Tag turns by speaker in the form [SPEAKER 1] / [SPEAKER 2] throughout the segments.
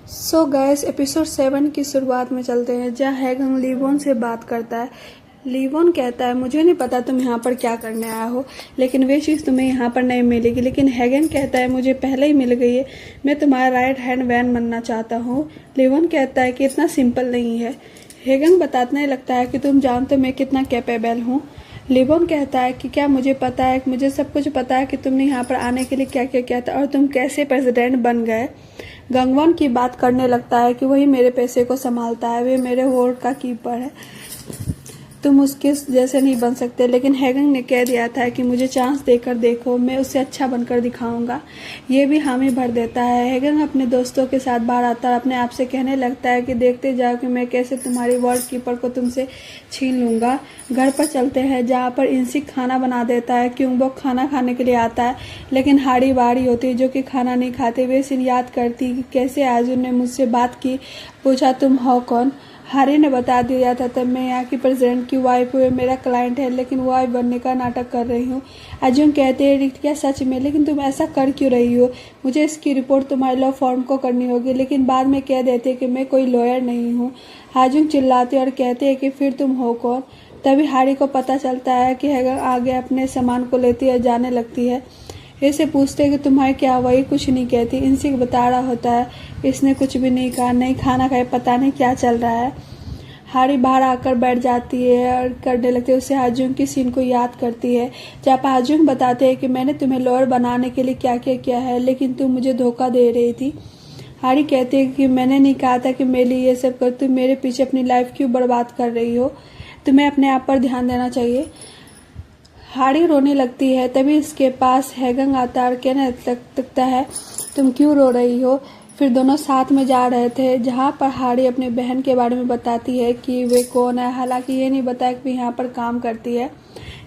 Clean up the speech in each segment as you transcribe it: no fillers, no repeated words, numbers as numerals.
[SPEAKER 1] सो gas episode 7 की शुरुआत में चलते हैं, जहाँ हैगंग लीवोन से बात करता है। लीवोन कहता है, मुझे नहीं पता तुम यहाँ पर क्या करने आया हो, लेकिन वे चीज़ तुम्हें यहाँ पर नहीं मिलेगी। लेकिन हैगन कहता है, मुझे पहले ही मिल गई है, मैं तुम्हारा राइट हैंड मैन बनना चाहता हूँ। लीवोन कहता है कि इतना सिंपल नहीं है। हैगन बताने लगता है कि तुम जानते हो मैं कितना कैपेबल हूँ। लीवोन कहता है कि क्या मुझे पता है, मुझे सब कुछ पता है कि तुमने यहाँ पर आने के लिए क्या क्या किया था और तुम कैसे प्रेसिडेंट बन गए। गंगवॉन की बात करने लगता है कि वही मेरे पैसे को संभालता है, वे मेरे वोट का कीपर है, तुम उसके जैसे नहीं बन सकते। लेकिन हैगंग ने कह दिया था कि मुझे चांस देकर देखो, मैं उससे अच्छा बनकर दिखाऊंगा। ये भी हामी भर देता है। हैगंग अपने दोस्तों के साथ बाहर आता है, अपने आप से कहने लगता है कि देखते जाओ कि मैं कैसे तुम्हारी वर्ल्ड कीपर को तुमसे छीन लूंगा। घर पर चलते हैं, जहाँ पर इंसिक खाना बना देता है। क्योंबोक खाना खाने के लिए आता है, लेकिन हाड़ी बाड़ी होती है जो कि खाना नहीं खाते। वे सिन याद करती कि कैसे आजुन ने मुझसे बात की, पूछा तुम हो कौन। हारी ने बता दिया था तब मैं यहाँ की प्रेसिडेंट की वाइफ हूँ, मेरा क्लाइंट है, लेकिन वाइफ बनने का नाटक कर रही हूँ। अर्जुन कहते हैं, क्या सच में? लेकिन तुम ऐसा कर क्यों रही हो? मुझे इसकी रिपोर्ट तुम्हारे लॉ फॉर्म को करनी होगी। लेकिन बाद में कह देते कि मैं कोई लॉयर नहीं हूँ। अर्जुन चिल्लाते और कहते हैं कि फिर तुम हो कौन। तभी हारी को पता चलता है कि हैगर आगे अपने सामान को लेती है, जाने लगती है। इसे पूछते हैं कि तुम्हारे क्या हुआ? ये कुछ नहीं कहती। इनसे बता रहा होता है, इसने कुछ भी नहीं कहा, नहीं खाना खाए, पता नहीं क्या चल रहा है। हारी बाहर आकर बैठ जाती है और करने लगती है। उसे हाजुंग की सीन को याद करती है, जहाँ पर हाजुंग बताते हैं कि मैंने तुम्हें लॉयर बनाने के लिए क्या क्या किया है, लेकिन तुम मुझे धोखा दे रही थी। हारी कहते हैं कि मैंने नहीं कहा था कि मेरे लिए ये सब कर, तुम मेरे पीछे अपनी लाइफ क्यों बर्बाद कर रही हो? तुम्हें अपने आप पर ध्यान देना चाहिए। हारी रोने लगती है। तभी इसके पास हैगंग आता और कहने लगता है, तुम क्यों रो रही हो? फिर दोनों साथ में जा रहे थे, जहाँ पर हारी अपनी बहन के बारे में बताती है कि वे कौन है। हालांकि ये नहीं बताया कि यहाँ पर काम करती है।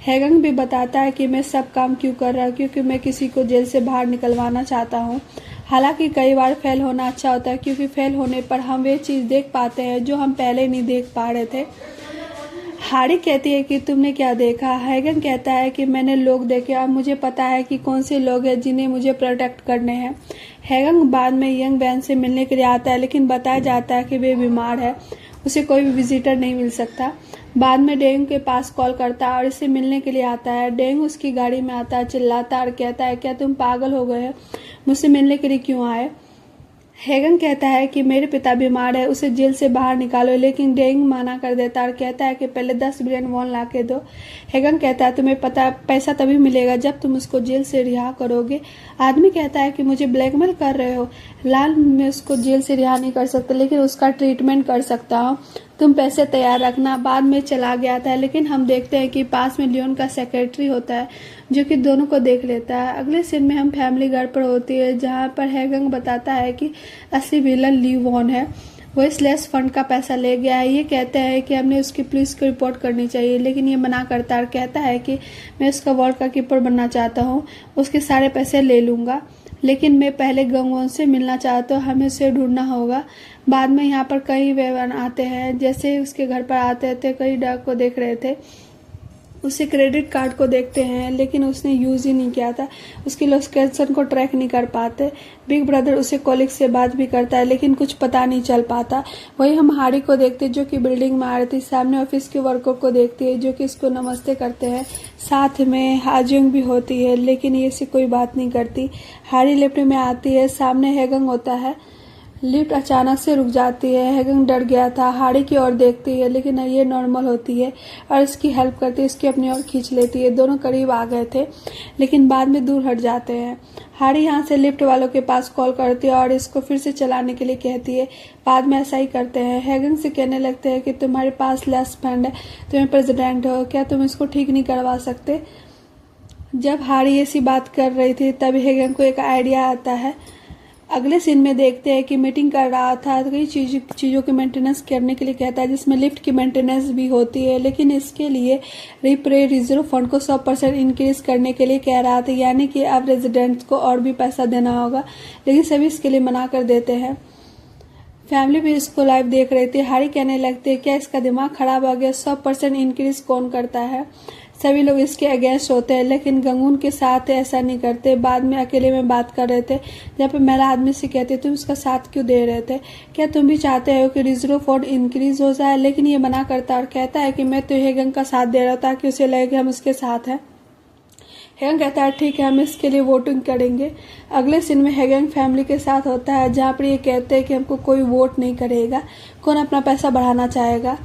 [SPEAKER 1] हैगंग भी बताता है कि मैं सब काम क्यों कर रहा हूँ, क्योंकि मैं किसी को जेल से बाहर निकलवाना चाहता हूँ। हालांकि कई बार फेल होना अच्छा होता है, क्योंकि फेल होने पर हम वे चीज़ देख पाते हैं जो हम पहले नहीं देख पा रहे थे। हारी कहती है कि तुमने क्या देखा? हैगन कहता है कि मैंने लोग देखे और मुझे पता है कि कौन से लोग हैं जिन्हें मुझे प्रोटेक्ट करने हैं। हैगन बाद में यंग बैन से मिलने के लिए आता है, लेकिन बताया जाता है कि वे बीमार है, उसे कोई भी विजिटर नहीं मिल सकता। बाद में डेंग के पास कॉल करता है और इसे मिलने के लिए आता है। डेंग उसकी गाड़ी में आता है, चिल्लाता और कहता है, क्या तुम पागल हो गए हो? मुझसे मिलने के लिए क्यों आए? हैगन कहता है कि मेरे पिता बीमार है, उसे जेल से बाहर निकालो। लेकिन डेंग मना कर देता और कहता है कि पहले 10 बिलियन वॉन ला के दो। हैगन कहता है, तुम्हें पता पैसा तभी मिलेगा जब तुम उसको जेल से रिहा करोगे। आदमी कहता है कि मुझे ब्लैकमेल कर रहे हो। लाल, मैं उसको जेल से रिहा नहीं कर सकता, लेकिन उसका ट्रीटमेंट कर सकता हूँ, तुम पैसे तैयार रखना। बाद में चला गया था, लेकिन हम देखते हैं कि पास में लियोन का सेक्रेटरी होता है, जो कि दोनों को देख लेता है। अगले सीन में हम फैमिली घर पर होती है, जहाँ पर हैगंग बताता है कि असली विलन लीवॉन है, वो स्लैश फंड का पैसा ले गया है। ये कहते हैं कि हमने उसकी पुलिस को रिपोर्ट करनी चाहिए, लेकिन ये मना करता है और कहता है कि मैं उसका वर्ल्ड का कीपर बनना चाहता हूँ, उसके सारे पैसे ले लूँगा, लेकिन मैं पहले गंगवॉन से मिलना चाहता हूँ, हमें उसे ढूंढना होगा। बाद में यहाँ पर कई वेवन आते हैं, जैसे उसके घर पर आते थे, कई डॉग को देख रहे थे, उसे क्रेडिट कार्ड को देखते हैं, लेकिन उसने यूज़ ही नहीं किया था, उसकी लोकेशन को ट्रैक नहीं कर पाते। बिग ब्रदर उसे कॉलिग से बात भी करता है, लेकिन कुछ पता नहीं चल पाता। वही हम हारी को देखते हैं, जो कि बिल्डिंग में आ रही थी। सामने ऑफिस के वर्कर को देखती है, जो कि इसको नमस्ते करते हैं। साथ में हाजुंग भी होती है, लेकिन ये से कोई बात नहीं करती। हारी लिफ्ट में आती है, सामने हैगंग होता है। लिफ्ट अचानक से रुक जाती है। हैगंग डर गया था, हारी की ओर देखती है, लेकिन ये नॉर्मल होती है और इसकी हेल्प करती है, इसकी अपनी ओर खींच लेती है। दोनों करीब आ गए थे, लेकिन बाद में दूर हट जाते हैं। हारी यहाँ से लिफ्ट वालों के पास कॉल करती है और इसको फिर से चलाने के लिए कहती है। बाद में ऐसा ही करते हैं। हैगंग से कहने लगते हैं कि तुम्हारे पास लेस फंड है, तुम्हें प्रेसिडेंट हो, क्या तुम इसको ठीक नहीं करवा सकते? जब हारी ऐसी बात कर रही थी, तब हैगंग को एक आइडिया आता है। अगले सीन में देखते हैं कि मीटिंग कर रहा था, कई चीज़ों की मेंटेनेंस करने के लिए कहता है, जिसमें लिफ्ट की मेंटेनेंस भी होती है, लेकिन इसके लिए रिजर्व फंड को 100% इंक्रीज करने के लिए कह रहा था, यानी कि अब रेजिडेंट्स को और भी पैसा देना होगा, लेकिन सभी इसके लिए मना कर देते हैं। फैमिली भी इसको लाइव देख रही थी। हारी कहने लगते हैं, क्या इसका दिमाग खराब हो गया? 100% इंक्रीज कौन करता है? सभी लोग इसके अगेंस्ट होते हैं, लेकिन गंगून के साथ ऐसा नहीं करते। बाद में अकेले में बात कर रहे थे, जहाँ पे महिला आदमी से कहती तुम इसका साथ क्यों दे रहे थे, क्या तुम भी चाहते हो कि रिजर्व फंड इंक्रीज हो जाए। लेकिन ये मना करता और कहता है कि मैं तो हेगंग का साथ दे रहा हूँ ताकि उसे लगे कि हम उसके साथ हैं। हेगंग कहता है ठीक है, हम इसके लिए वोटिंग करेंगे। अगले सीन में हेगंग फैमिली के साथ होता है, जहाँ पर ये कहते हैं कि हमको कोई वोट नहीं करेगा, कौन अपना पैसा बढ़ाना चाहेगा।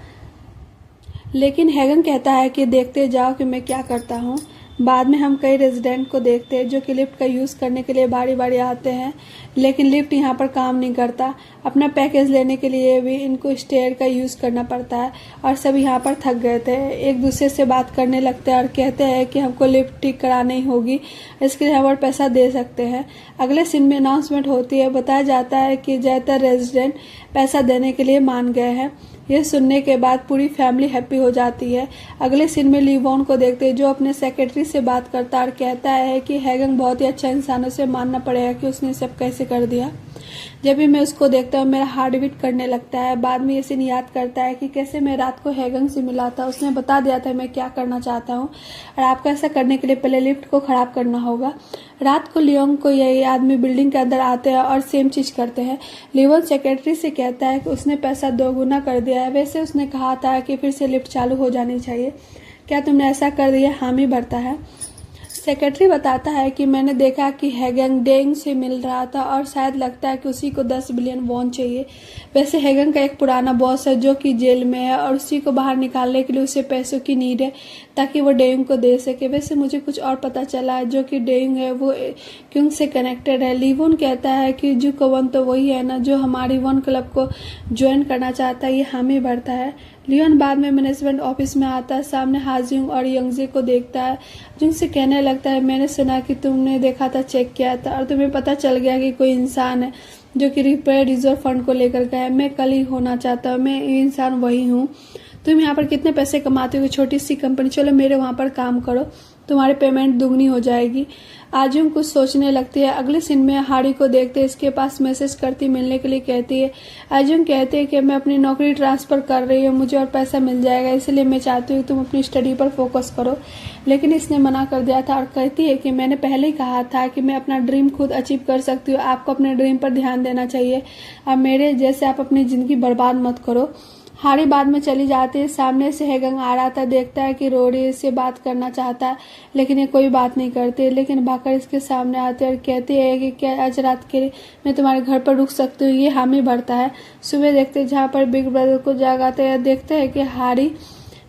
[SPEAKER 1] लेकिन हेगंग कहता है कि देखते जाओ कि मैं क्या करता हूँ। बाद में हम कई रेजिडेंट को देखते हैं जो कि लिफ्ट का यूज़ करने के लिए बारी बारी आते हैं, लेकिन लिफ्ट यहाँ पर काम नहीं करता। अपना पैकेज लेने के लिए भी इनको स्टेयर का यूज़ करना पड़ता है और सब यहाँ पर थक गए थे। एक दूसरे से बात करने लगते हैं और कहते हैं कि हमको लिफ्ट ठीक करानी होगी, इसके लिए हम और पैसा दे सकते हैं। अगले सीन में अनाउंसमेंट होती है, बताया जाता है कि ज़्यादातर रेजिडेंट पैसा देने के लिए मान गए हैं। यह सुनने के बाद पूरी फैमिली हैप्पी हो जाती है। अगले सीन में लीवॉन को देखते हैं जो अपने सेक्रेटरी से बात करता और कहता है कि हेगंग बहुत ही अच्छा इंसान है, उसे मानना पड़ेगा कि उसने सब कैसे कर दिया। जब भी मैं उसको देखता हूँ मेरा हार्ट बीट करने लगता है। बाद में ये सीन याद करता है कि कैसे मैं रात को हेगंग से मिला था, उसने बता दिया था मैं क्या करना चाहता हूँ और आपको ऐसा करने के लिए पहले लिफ्ट को खराब करना होगा। रात को लियोन को यही आदमी बिल्डिंग के अंदर आते हैं और सेम चीज करते हैं। लियोन सेक्रेटरी से कहता है कि उसने पैसा 2 गुना कर दिया है, वैसे उसने कहा था कि फिर से लिफ्ट चालू हो जानी चाहिए, क्या तुमने ऐसा कर दिया। हामी भरता है। सेक्रेटरी बताता है कि मैंने देखा कि हेगंग डेंग से मिल रहा था और शायद लगता है कि उसी को 10 बिलियन वॉन चाहिए। वैसे हेगंग का एक पुराना बॉस है जो कि जेल में है और उसी को बाहर निकालने के लिए उसे पैसों की नीड है ताकि वो डेंग को दे सके। वैसे मुझे कुछ और पता चला है, जो कि डेंग है वो क्यों से कनेक्टेड है। लीवोन कहता है कि जू कवन तो वही है ना जो हमारी वन क्लब को ज्वाइन करना चाहता है। ये हामी भरता है। लियोन बाद में मैनेजमेंट ऑफिस में आता है, सामने हाजिंग और यंगजे को देखता है। जिनसे कहने लगता है मैंने सुना कि तुमने देखा था, चेक किया था और तुम्हें पता चल गया कि कोई इंसान है जो कि रिपेयर रिजर्व फंड को लेकर गया है। मैं कल ही होना चाहता हूँ, मैं ये इंसान वही हूँ। तुम यहाँ पर कितने पैसे कमाते हो, छोटी सी कंपनी, चलो मेरे वहाँ पर काम करो, तुम्हारी पेमेंट दुगनी हो जाएगी। आजुम कुछ सोचने लगती है। अगले सीन में हाड़ी को देखते इसके पास मैसेज करती मिलने के लिए कहती है। आजुम कहते हैं कि मैं अपनी नौकरी ट्रांसफर कर रही हूँ, मुझे और पैसा मिल जाएगा, इसलिए मैं चाहती हूँ तुम अपनी स्टडी पर फोकस करो। लेकिन इसने मना कर दिया था और कहती है कि मैंने पहले ही कहा था कि मैं अपना ड्रीम खुद अचीव कर सकती हूँ, आपको अपने ड्रीम पर ध्यान देना चाहिए और मेरे जैसे आप अपनी जिंदगी बर्बाद मत करो। हाड़ी बाद में चली जाती है। सामने से हेगंग आ रहा था, देखता है कि रोरी से बात करना चाहता है लेकिन ये कोई बात नहीं करती। लेकिन भाकर इसके सामने आते और कहती है कि क्या आज रात के लिए मैं तुम्हारे घर पर रुक सकती हूँ। ये हामी भरता है। सुबह देखते जहाँ पर बिग ब्रदर को जागाते हैं, देखते हैं कि हाड़ी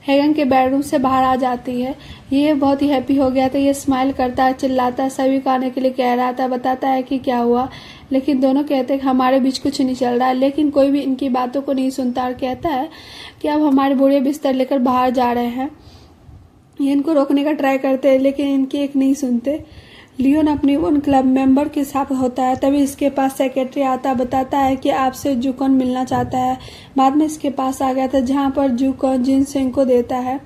[SPEAKER 1] हेगंग के बेडरूम से बाहर आ जाती है। ये बहुत ही हैप्पी हो गया था। ये स्माइल करता है, चिल्लाता है, सभी को आने के लिए कह रहा था, बताता है कि क्या हुआ। लेकिन दोनों कहते हैं कि हमारे बीच कुछ नहीं चल रहा है। लेकिन कोई भी इनकी बातों को नहीं सुनता और कहता है कि अब हमारे बूढ़े बिस्तर लेकर बाहर जा रहे हैं। ये इनको रोकने का ट्राई करते हैं लेकिन इनकी एक नहीं सुनते। लियोन अपनी वन क्लब मेंबर के साथ होता है, तभी इसके पास सेक्रेटरी आता, बताता है कि आपसे जूकॉन मिलना चाहता है। बाद में इसके पास आ गया था जहाँ पर जूकॉन जिन सिंह को देता है,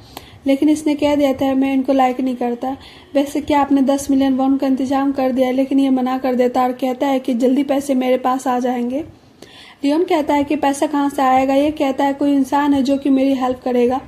[SPEAKER 1] लेकिन इसने कह दिया था मैं इनको लाइक नहीं करता। वैसे क्या आपने 10 मिलियन वॉन का इंतजाम कर दिया, लेकिन ये मना कर देता और कहता है कि जल्दी पैसे मेरे पास आ जाएंगे। लियोन कहता है कि पैसा कहाँ से आएगा। ये कहता है कोई इंसान है जो कि मेरी हेल्प करेगा।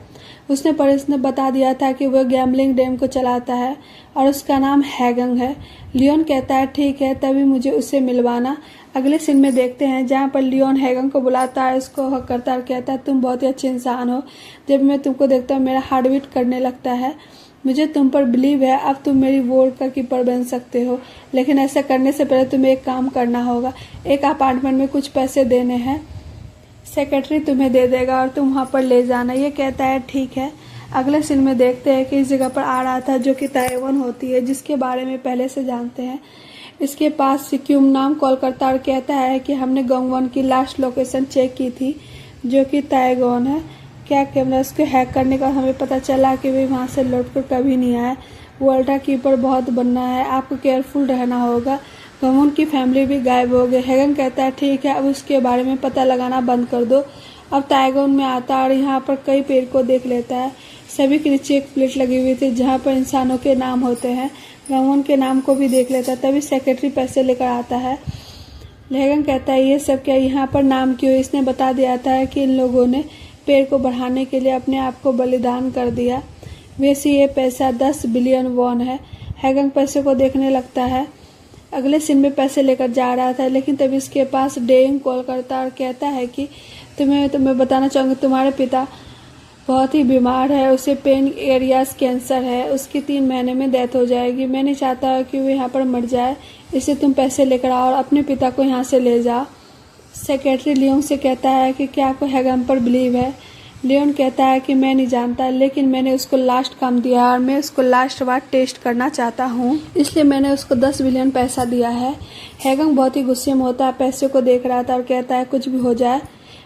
[SPEAKER 1] उसने बता दिया था कि वह गैम्बलिंग डेम को चलाता है और उसका नाम हेगंग है। लियोन कहता है ठीक है, तभी मुझे उससे मिलवाना। अगले सीन में देखते हैं जहाँ पर लियोन हेगंग को बुलाता है, उसको हक करता है और कहता है तुम बहुत ही अच्छे इंसान हो, जब मैं तुमको देखता हूँ मेरा हार्ट बीट करने लगता है, मुझे तुम पर बिलीव है, अब तुम मेरी वोट का कीपर बन सकते हो। लेकिन ऐसा करने से पहले तुम्हें एक काम करना होगा, एक अपार्टमेंट में कुछ पैसे देने हैं, सेक्रेटरी तुम्हें दे देगा और तुम वहाँ पर ले जाना। ये कहता है ठीक है। अगले सीन में देखते हैं कि इस जगह पर आ रहा था जो कि ताइवान होती है, जिसके बारे में पहले से जानते हैं। इसके पास सिक्यूम नाम कॉल करता और कहता है कि हमने गंगवन की लास्ट लोकेशन चेक की थी जो कि ताइवान है। क्या कैमरा उसको हैक करने का हमें पता चला कि वे वहाँ से लौट कर कभी नहीं आए। वो अल्ट्रा कीपर बहुत बनना है, आपको केयरफुल रहना होगा। गंगवन की फैमिली भी गायब हो गई। हेगंग कहता है ठीक है, अब उसके बारे में पता लगाना बंद कर दो। अब ताइवान में आता और यहाँ पर कई पेड़ को देख लेता है। सभी के नीचे एक प्लेट लगी हुई थी जहाँ पर इंसानों के नाम होते हैं। गंगवन के नाम को भी देख लेता है। तभी सेक्रेटरी पैसे लेकर आता है। हेगंग कहता है ये सब क्या, यहाँ पर नाम क्यों। इसने बता दिया था कि इन लोगों ने पेड़ को बढ़ाने के लिए अपने आप को बलिदान कर दिया। वैसे ये पैसा 10 बिलियन वॉन है। हैगंग पैसे को देखने लगता है। अगले सीन में पैसे लेकर जा रहा था, लेकिन तभी इसके पास डेइंग कॉल करता है और कहता है कि तुम्हें बताना चाहूँगी तुम्हारे पिता बहुत ही बीमार है, उसे पेन एरियाज कैंसर है, उसकी 3 महीने में डेथ हो जाएगी। मैं नहीं चाहता कि वो यहाँ पर मर जाए, इसलिए तुम पैसे लेकर आओ और अपने पिता को यहाँ से ले जाओ। सेक्रेटरी लियोन से कहता है कि क्या आपको हैगंग पर बिलीव है। लियोन कहता है कि मैं नहीं जानता, लेकिन मैंने उसको लास्ट काम दिया और मैं उसको लास्ट बार टेस्ट करना चाहता हूँ, इसलिए मैंने उसको 10 बिलियन पैसा दिया है। हैगंग बहुत ही गुस्से में होता है, पैसे को देख रहा था और कहता है कुछ भी हो जाए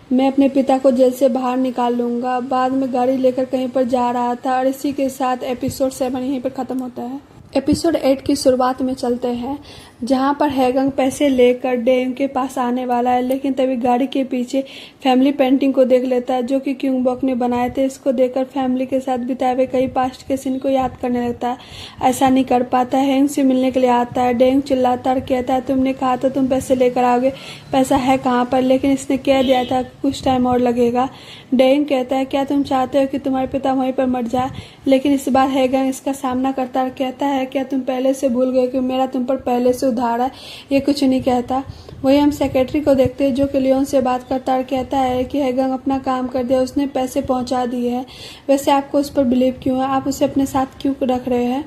[SPEAKER 1] मैं अपने पिता को जेल से बाहर निकाल लूँगा। बाद में गाड़ी लेकर कहीं पर जा रहा था और इसी के साथ एपिसोड 7 यहीं पर ख़त्म होता है। एपिसोड 8 की शुरुआत में चलते हैं, जहां पर हैगंग पैसे लेकर डेंग के पास आने वाला है, लेकिन तभी गाड़ी के पीछे फैमिली पेंटिंग को देख लेता है जो कि क्यूंग बॉक ने बनाए थे। इसको देखकर फैमिली के साथ बिताए हुए कई पास्ट के सीन को याद करने लगता है। ऐसा नहीं कर पाता, हैंग से मिलने के लिए आता है। डेंग चिल्लाता और कहता है तुमने कहा था तुम पैसे लेकर आओगे, पैसा है कहाँ पर, लेकिन इसने कह दिया था कुछ टाइम और लगेगा। डेंग कहता है क्या तुम चाहते हो कि तुम्हारे पिता वहीं पर मर जाए, लेकिन इस बार हैगंग इसका सामना करता और कहता है क्या तुम पहले से भूल गए कि मेरा तुम पर पहले से उधार है। ये कुछ नहीं कहता। वही हम सेक्रेटरी को देखते हैं जो कि लियोन से बात करता और कहता है कि हैगंग अपना काम कर दिया, उसने पैसे पहुंचा दिए हैं। वैसे आपको उस पर बिलीव क्यों है, आप उसे अपने साथ क्यों रख रहे हैं।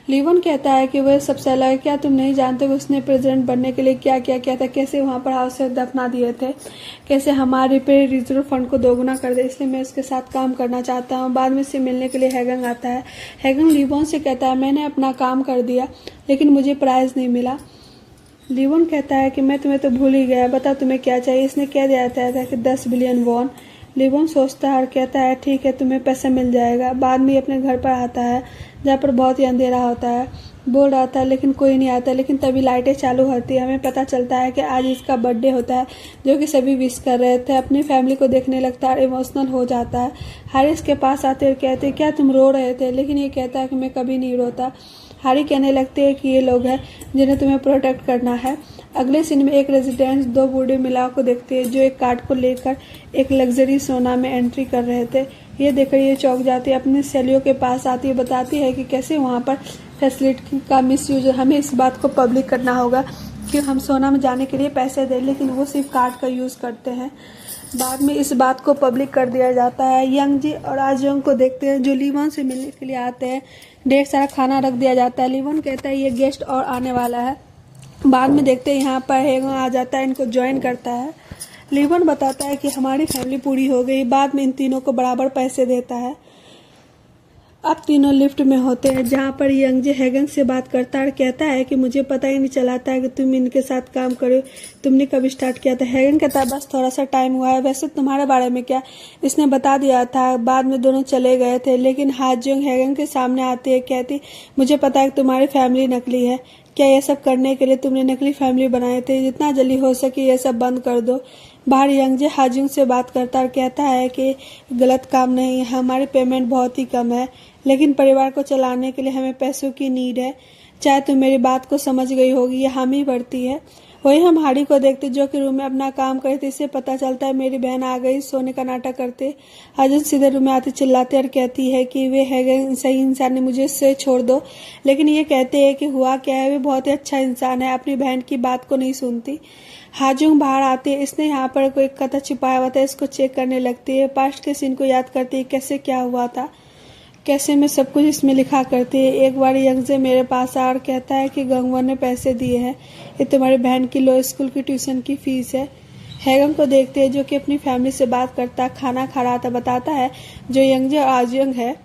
[SPEAKER 1] लियोन कहता है कि वह सबसे अलग है, क्या तुम नहीं जानते कि उसने प्रेसिडेंट बनने के लिए क्या क्या किया था, कैसे वहाँ पर हाउस से दफना दिए थे, कैसे हमारे पे रिजर्व फंड को दोगुना कर दे, इसलिए मैं उसके साथ काम करना चाहता हूँ। बाद में से मिलने के लिए हैगंग आता है। हैगंग लियोन से कहता है मैंने अपना काम कर दिया, लेकिन मुझे प्राइज़ नहीं मिला। लियोन कहता है कि मैं तुम्हें तो भूल ही गया, बता तुम्हें क्या चाहिए। इसने कह दिया था कि 10 बिलियन वॉन। लियोन सोचता है और कहता है ठीक है तुम्हें पैसा मिल जाएगा। बाद में अपने घर पर आता है जहाँ पर बहुत ही अंधेरा होता है। बोल रहा था लेकिन कोई नहीं आता, लेकिन तभी लाइटें चालू होती है। हमें पता चलता है कि आज इसका बर्थडे होता है, जो कि सभी विश कर रहे थे। अपनी फैमिली को देखने लगता है और इमोशनल हो जाता है। हैरिस के पास आते और कहते क्या तुम रो रहे थे, लेकिन ये कहता है कि मैं कभी नहीं रोता। हैरी कहने लगते हैं कि ये लोग हैं जिन्हें तुम्हें प्रोटेक्ट करना है। अगले सीन में एक रेजिडेंट्स 2 बूढ़े महिलाओं को देखते हैं जो एक कार्ड को लेकर एक लग्जरी सोना में एंट्री कर रहे थे। ये देखकर ये चौंक जाती है, अपने सहेलियों के पास आती है, बताती है कि कैसे वहाँ पर फैसिलिटी का मिसयूज, हमें इस बात को पब्लिक करना होगा कि हम सोना में जाने के लिए पैसे दें, लेकिन वो सिर्फ कार्ड का यूज़ करते हैं। बाद में इस बात को पब्लिक कर दिया जाता है। यंग जी और आजोंग को देखते हैं जो लियोन से मिलने के लिए आते हैं। ढेर सारा खाना रख दिया जाता है। लियोन कहता है ये गेस्ट और आने वाला है। बाद में देखते हैं यहाँ पर हैगंग आ जाता है, इनको ज्वाइन करता है। लियोन बताता है कि हमारी फैमिली पूरी हो गई। बाद में इन तीनों को बराबर पैसे देता है। अब तीनों लिफ्ट में होते हैं जहाँ पर यंग जे हैगंग से बात करता है और कहता है कि मुझे पता ही नहीं चला था कि तुम इनके साथ काम करो, तुमने कब स्टार्ट किया था। हैगंग कहता है बस थोड़ा सा टाइम हुआ है, वैसे तुम्हारे बारे में क्या, इसने बता दिया था। बाद में दोनों चले गए थे, लेकिन हाजोंग हैगंग के सामने आती है, कहती मुझे पता है कि तुम्हारी फैमिली नकली है, क्या ये सब करने के लिए तुमने नकली फैमिली बनाए थे, जितना जल्दी हो सके ये सब बंद कर दो। बाहर यंगजे हाजोंग से बात करता और कहता है कि गलत काम नहीं है, हमारी पेमेंट बहुत ही कम है, लेकिन परिवार को चलाने के लिए हमें पैसों की नीड है। चाहे तुम मेरी बात को समझ गई होगी, ये हामी बढ़ती है। वही हम हाड़ी को देखते जो कि रूम में अपना काम करते, इससे पता चलता है मेरी बहन आ गई। सोने का नाटक करते हाजोंग सीधे रूम में आते चिल्लाते और कहती है कि वे हैगंग सही इंसान ने, मुझे उससे छोड़ दो। लेकिन ये कहते हैं कि हुआ क्या है, वे बहुत ही अच्छा इंसान है, अपनी बहन की बात को नहीं सुनती। हाजोंग बाहर आती है, इसने यहाँ पर कोई कथा छिपाया हुआ था, इसको चेक करने लगती है। पास्ट के सीन को याद करती है, कैसे क्या हुआ था, कैसे मैं सब कुछ इसमें लिखा करती है। एक बार यंगजे मेरे पास आ और कहता है कि गंगवा ने पैसे दिए हैं, ये तुम्हारी बहन की लो स्कूल की ट्यूशन की फीस है। हैगंग को देखते हैं जो कि अपनी फैमिली से बात करता, खाना खा रहा था। बताता है जो यंगजे और आजोंग है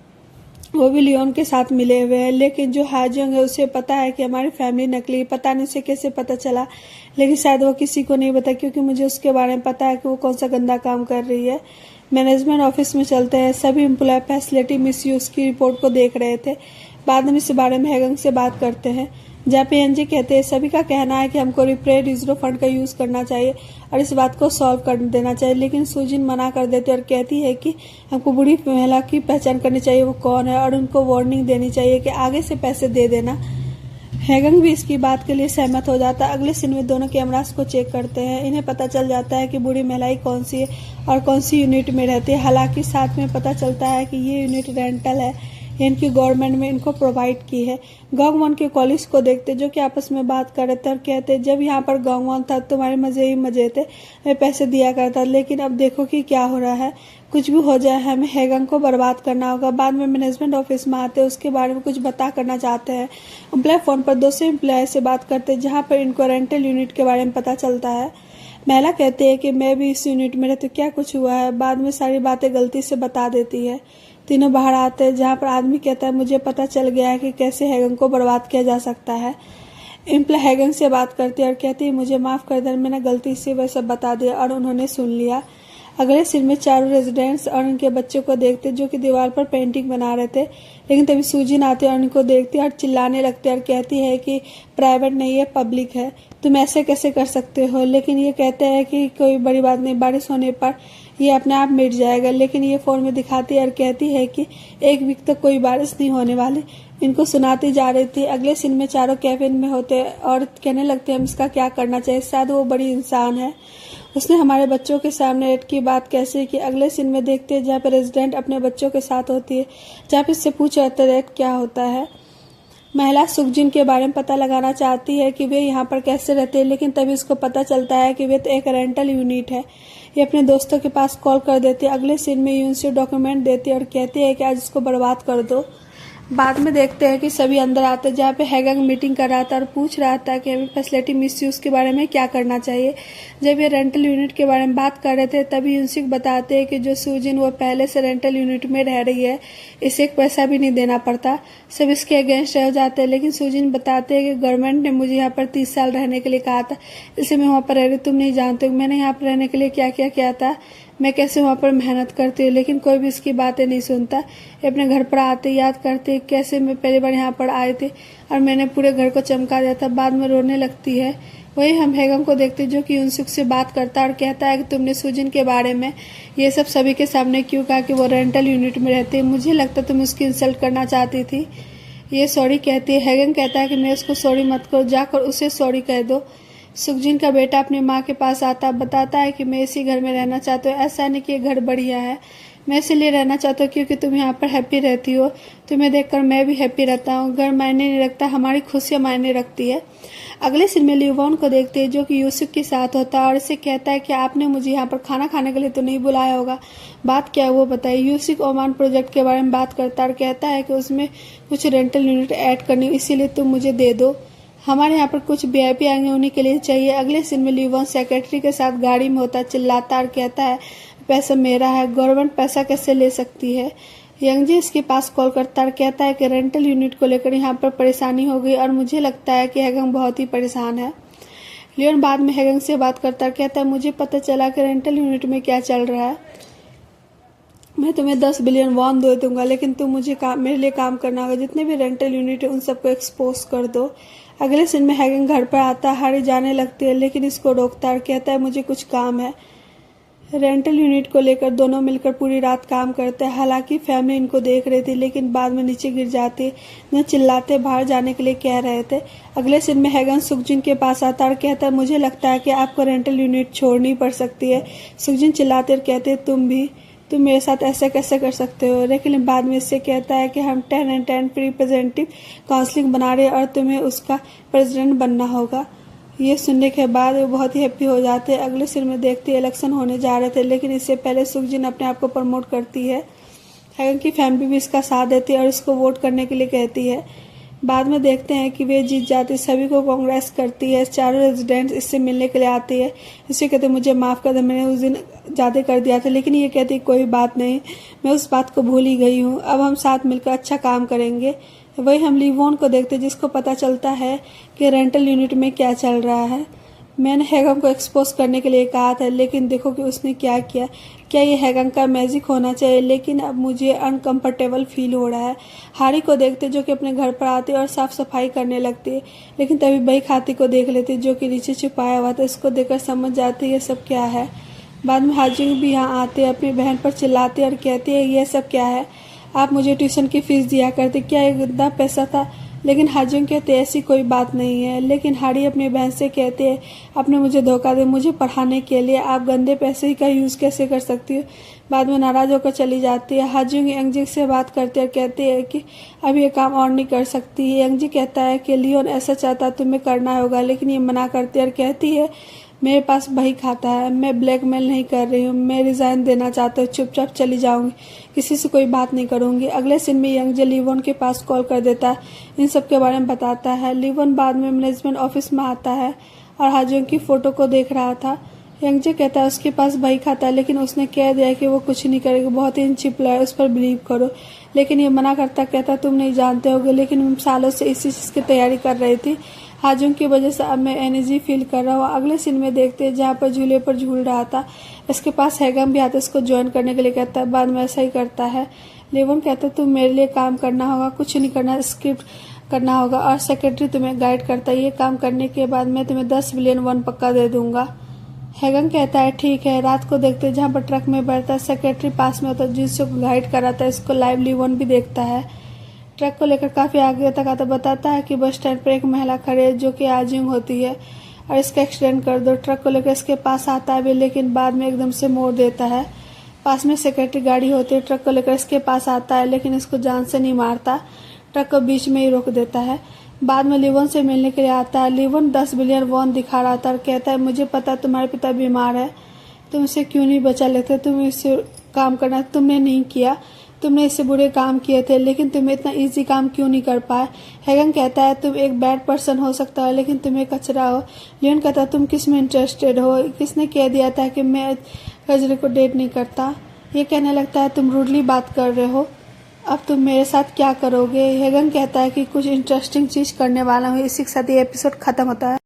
[SPEAKER 1] वो भी लियोन के साथ मिले हुए हैं, लेकिन जो हाजोंग है उसे पता है कि हमारी फैमिली नकली, पता नहीं उसे कैसे पता चला, लेकिन शायद वो किसी को नहीं बता, क्योंकि मुझे उसके बारे में पता है कि वो कौन सा गंदा काम कर रही है। मैनेजमेंट ऑफिस में चलते हैं, सभी एम्प्लॉय फैसिलिटी मिसयूज की रिपोर्ट को देख रहे थे। बाद में इस बारे में हैगंग से बात करते हैं, जहाँ पे एनजी कहते हैं सभी का कहना है कि हमको रिप्रे रिजर्व फंड का यूज करना चाहिए और इस बात को सॉल्व कर देना चाहिए, लेकिन सुजिन मना कर देती है और कहती है कि हमको बूढ़ी महिला की पहचान करनी चाहिए, वो कौन है, और उनको वार्निंग देनी चाहिए कि आगे से पैसे दे देना। हैगंग भी इसकी बात के लिए सहमत हो जाता है। अगले सीन में दोनों कैमरास को चेक करते हैं, इन्हें पता चल जाता है कि बूढ़ी महिलाई कौन सी है और कौन सी यूनिट में रहती है। हालांकि साथ में पता चलता है कि ये यूनिट रेंटल है, इनकी गवर्नमेंट में इनको प्रोवाइड की है। गॉन्गवॉन के कॉलेज को देखते जो कि आपस में बात कर रहे थे और कहते जब यहाँ पर गॉन्गवॉन था तुम्हारे मजे ही मजे थे, मैं पैसे दिया करता, लेकिन अब देखो कि क्या हो रहा है, कुछ भी हो जाए हमें हैगंग को बर्बाद करना होगा। बाद में मैनेजमेंट ऑफिस में आते उसके बारे में कुछ बता करना चाहते हैं। एम्प्लॉय फोन पर दूसरे एम्प्लॉय से बात करते जहाँ पर इनको रेंटल यूनिट के बारे में पता चलता है। महिला कहती है कि मैं भी इस यूनिट में रहती, क्या कुछ हुआ है। बाद में सारी बातें गलती से बता देती है। तीनों बाहर आते हैं जहाँ पर आदमी कहता है मुझे पता चल गया है कि कैसे हैगंग को बर्बाद किया जा सकता है। एम्प्लॉय हैगंग से बात करती है और कहती है मुझे माफ़ कर दे, मैंने गलती से वह सब बता दिया, और उन्होंने सुन लिया। अगले सीन में चारों रेजिडेंट्स और उनके बच्चों को देखते जो कि दीवार पर पेंटिंग बना रहे थे, लेकिन तभी सूजिन आती है और उनको देखती है और चिल्लाने लगती है और कहती है कि प्राइवेट नहीं है, पब्लिक है, तुम ऐसे कैसे कर सकते हो। लेकिन ये कहते हैं कि कोई बड़ी बात नहीं, बारिश होने पर ये अपने आप मिट जाएगा। लेकिन ये फ़ोन में दिखाती है और कहती है कि एक वीक तक कोई बारिश नहीं होने वाली। इनको सुनाती जा रही थी। अगले सीन में चारों कैबिन में होते और कहने लगते हैं हम इसका क्या करना चाहिए, शायद वो बड़ी इंसान है, उसने हमारे बच्चों के सामने एड की बात कैसे की। अगले सीन में देखते हैं जहाँ पर रेजिडेंट अपने बच्चों के साथ होती है, जहाँ पर इससे पूछा जाता है क्या होता है। महिला सुखजिन के बारे में पता लगाना चाहती है कि वे यहाँ पर कैसे रहते हैं, लेकिन तभी उसको पता चलता है कि वे तो एक रेंटल यूनिट है। ये अपने दोस्तों के पास कॉल कर देती है। अगले सीन में यूनिवर्सिटी डॉक्यूमेंट देती है और कहती है कि आज इसको बर्बाद कर दो। बाद में देखते हैं कि सभी अंदर आते हैं जहाँ पे हैगंग मीटिंग कर रहा था और पूछ रहा था कि हमें फैसिलिटी मिसयूज के बारे में क्या करना चाहिए। जब ये रेंटल यूनिट के बारे में बात कर रहे थे तभी यूनिसिक बताते हैं कि जो सूजिन वो पहले से रेंटल यूनिट में रह रही है, इसे एक पैसा भी नहीं देना पड़ता, सब इसके अगेंस्ट रह जाते हैं। लेकिन सूजिन बताते हैं कि गवर्नमेंट ने मुझे यहाँ पर 30 साल रहने के लिए कहा था, इसलिए मैं वहाँ पर रह रही, तुम नहीं जानते मैंने यहाँ पर रहने के लिए क्या क्या किया था, मैं कैसे वहाँ पर मेहनत करती हूँ। लेकिन कोई भी इसकी बातें नहीं सुनता। ये अपने घर पर आते याद करते कैसे मैं पहली बार यहाँ पर आए थे और मैंने पूरे घर को चमका दिया था। बाद में रोने लगती है। वही हम हैगंग को देखते जो कि यूनसुक से बात करता है और कहता है कि तुमने सूजिन के बारे में ये सब सभी के सामने क्यों कहा कि वो रेंटल यूनिट में रहती है, मुझे लगता तुम उसकी इंसल्ट करना चाहती थी। ये सॉरी कहती है। हैगंग कहता है कि मैं उसको सॉरी मत करो, जाकर उसे सॉरी कह दो। सुखजिन का बेटा अपनी माँ के पास आता बताता है कि मैं इसी घर में रहना चाहता हूँ, ऐसा नहीं कि ये घर बढ़िया है, मैं इसीलिए रहना चाहता हूँ क्योंकि तुम यहाँ पर हैप्पी रहती हो, तुम्हें देखकर मैं भी हैप्पी रहता हूँ, घर मायने नहीं रखता, हमारी खुशियाँ मायने रखती है। अगले सीन में लीवॉन को देखते हैं जो कि यूसुफ के साथ होता है और इसे कहता है कि आपने मुझे यहाँ पर खाना खाने के लिए तो नहीं बुलाया होगा, बात क्या है वो बताइए। यूसुफ ओमान प्रोजेक्ट के बारे में बात करता है और कहता है कि उसमें कुछ रेंटल यूनिट ऐड करनी, इसीलिए तुम मुझे दे दो, हमारे यहाँ पर कुछ वीआईपी आएंगे उन्हीं के लिए चाहिए। अगले सीन में लीवॉन सेक्रेटरी के साथ गाड़ी में होता है, चिल्लाता और कहता है पैसा मेरा है, गवर्नमेंट पैसा कैसे ले सकती है। यंगजी इसके पास कॉल करता और कहता है कि रेंटल यूनिट को लेकर यहाँ पर परेशानी हो गई और मुझे लगता है कि हैगंग बहुत ही परेशान है। लियोन बाद में हैगंग से बात करता और कहता है मुझे पता चला कि रेंटल यूनिट में क्या चल रहा है, मैं तुम्हें 10 बिलियन वॉन दे दूंगा, लेकिन तुम मुझे मेरे लिए काम करना होगा, जितने भी रेंटल यूनिट है उन सबको एक्सपोज कर दो। अगले सीन में हैगंग घर पर आता है, हारी जाने लगती है लेकिन इसको रोकता है और कहता है मुझे कुछ काम है। रेंटल यूनिट को लेकर दोनों मिलकर पूरी रात काम करते हैं। हालांकि फैमिली इनको देख रही थी लेकिन बाद में नीचे गिर जाती, न चिल्लाते बाहर जाने के लिए कह रहे थे। अगले सीन में हैगंग सुखजिन के पास आता और कहता है मुझे लगता है कि आपको रेंटल यूनिट छोड़नी पड़ सकती है। सुखजिन चिल्लाते और कहते तुम मेरे साथ ऐसा कैसे कर सकते हो। लेकिन बाद में इससे कहता है कि हम 10 and 10 रिप्रेजेंटेटिव काउंसिलिंग बना रहे हैं और तुम्हें उसका प्रेसिडेंट बनना होगा। ये सुनने के बाद वो बहुत ही हैप्पी हो जाते हैं। अगले सीन में देखते इलेक्शन होने जा रहे थे लेकिन इससे पहले सुखजिन अपने आप को प्रमोट करती है। हैगंग की फैमिली भी इसका साथ देती है और इसको वोट करने के लिए कहती है। बाद में देखते हैं कि वे जीत जाती, सभी को कांग्रेस करती है। चारों रेजिडेंट्स इससे मिलने के लिए आती है। इसे कहते मुझे माफ़ कर दे, मैंने उस दिन ज़्यादा कर दिया था। लेकिन ये कहती कोई बात नहीं, मैं उस बात को भूल ही गई हूँ, अब हम साथ मिलकर अच्छा काम करेंगे। वही हम लीवॉन को देखते जिसको पता चलता है कि रेंटल यूनिट में क्या चल रहा है। मैंने हैगंग को एक्सपोज करने के लिए कहा था लेकिन देखो कि उसने क्या किया। क्या ये हैगंग का मैजिक होना चाहिए, लेकिन अब मुझे अनकंफर्टेबल फील हो रहा है। हारी को देखते जो कि अपने घर पर आती और साफ सफाई करने लगती है, लेकिन तभी बही खाती को देख लेती जो कि नीचे छुपाया हुआ था। इसको देखकर समझ जाती है ये सब क्या है। बाद में हाजिंग भी यहाँ आते, अपनी बहन पर चिल्लाती और कहती है ये सब क्या है, आप मुझे ट्यूशन की फीस दिया करते, क्या ये इतना पैसा था लेकिन हाजियों कहते ऐसी कोई बात नहीं है। लेकिन हाड़ी अपनी बहन से कहते हैं आपने मुझे धोखा दे, मुझे पढ़ाने के लिए आप गंदे पैसे का यूज़ कैसे कर सकती हो। बाद में नाराज होकर चली जाती है। हाजियों यंगजी से बात करते हैं, कहते हैं कि अब ये काम और नहीं कर सकती। यंगजी कहता है कि लियोन ऐसा चाहता तुम्हें करना होगा, लेकिन ये मना करती है और कहती है मेरे पास बही खाता है, मैं ब्लैकमेल नहीं कर रही हूँ, मैं रिज़ाइन देना चाहती हूँ, चुपचाप चली जाऊँगी, किसी से कोई बात नहीं करूँगी। अगले सीन में यंगजे लिवोन के पास कॉल कर देता है, इन सब के बारे में बताता है। लिवोन बाद में मैनेजमेंट ऑफिस में आता है और हाजियों की फ़ोटो को देख रहा था। यंगजे कहता है उसके पास बही खाता है, लेकिन उसने कह दिया कि वो कुछ नहीं करेगा, बहुत ही चिपला है, उस पर बिलीव करो। लेकिन ये मना करता, कहता तुम नहीं जानते होगे, लेकिन मैं सालों से इसी चीज़ की तैयारी कर रही थी। हाजियों की वजह से अब मैं एनर्जी फील कर रहा हूँ। अगले सीन में देखते हैं जहाँ पर झूले पर झूल रहा था, इसके पास हैगम भी आता है, इसको ज्वाइन करने के लिए कहता है, बाद में ऐसा ही करता है। लिवोन कहता है तुम मेरे लिए काम करना होगा, कुछ नहीं करना, स्क्रिप्ट करना होगा और सेक्रेटरी तुम्हें गाइड करता है। ये काम करने के बाद मैं तुम्हें 10 बिलियन वॉन पक्का दे दूंगा। हैगन कहता है ठीक है। रात को देखते हैं जहाँ पर ट्रक में बैठता है, सेक्रेटरी पास में होता है जिससे गाइड कराता है, इसको लाइव लिवोन भी देखता है। ट्रक को लेकर काफ़ी आगे तक आता, बताता है कि बस स्टैंड पर एक महिला खड़ी है जो कि आजिंग होती है और इसका एक्सीडेंट कर दो। ट्रक को लेकर इसके पास आता है भी, लेकिन बाद में एकदम से मोड़ देता है। पास में सेक्रेटरी गाड़ी होती है, ट्रक को लेकर इसके पास आता है, लेकिन इसको जान से नहीं मारता, ट्रक को बीच में ही रोक देता है। बाद में लिवोन से मिलने के लिए आता है। लिवोन 10 बिलियन वॉन दिखा रहा था और कहता है मुझे पता है तुम्हारे पिता बीमार है, तुम इसे क्यों नहीं बचा लेते, तुम इससे काम करना तुमने नहीं किया, तुमने इससे बुरे काम किए थे, लेकिन तुम इतना इजी काम क्यों नहीं कर पाए। हैगन कहता है तुम एक बैड पर्सन हो सकता है, लेकिन तुम एक कचरा हो। लियोन कहता है तुम किस में इंटरेस्टेड हो, किसने कह दिया था कि मैं कचरे को डेट नहीं करता। ये कहने लगता है तुम रूडली बात कर रहे हो, अब तुम मेरे साथ क्या करोगे। हैगन कहता है कि कुछ इंटरेस्टिंग चीज़ करने वाला हूँ। इसी के साथ ये एपिसोड खत्म होता है।